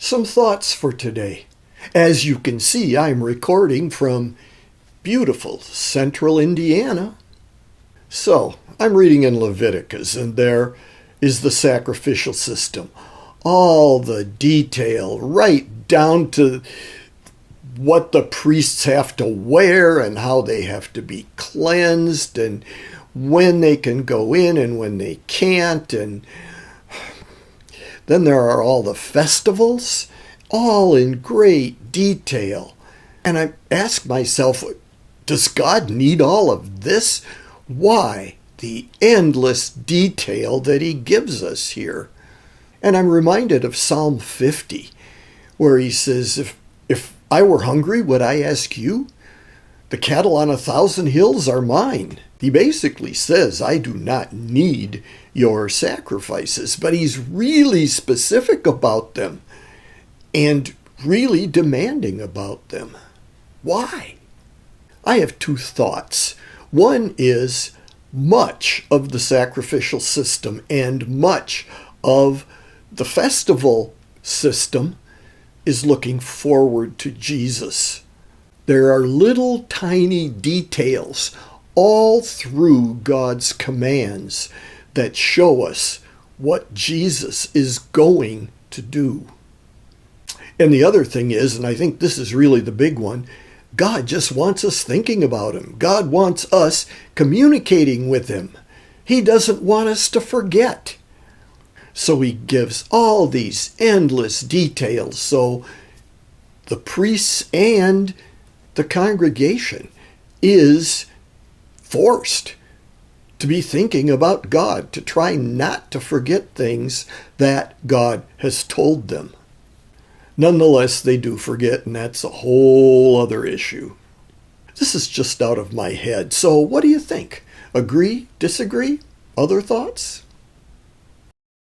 Some thoughts for today. As you can see, I'm recording from beautiful central Indiana. So, I'm reading in Leviticus, and there is the sacrificial system. All the detail, right down to what the priests have to wear and how they have to be cleansed and when they can go in and when they can't. And then there are all the festivals, all in great detail. And I ask myself, does God need all of this? Why the endless detail that he gives us here? And I'm reminded of Psalm 50, where he says, if I were hungry, would I ask you? The cattle on 1,000 hills are mine. He basically says, I do not need your sacrifices, but he's really specific about them and really demanding about them. Why? I have two thoughts. One is much of the sacrificial system and much of the festival system is looking forward to Jesus. There are little tiny details all through God's commands that show us what Jesus is going to do. And the other thing is, and I think this is really the big one, God just wants us thinking about him. God wants us communicating with him. He doesn't want us to forget. So he gives all these endless details so the priests and the congregation is forced to be thinking about God, to try not to forget things that God has told them. Nonetheless, they do forget, and that's a whole other issue. This is just out of my head. So what do you think? Agree? Disagree? Other thoughts?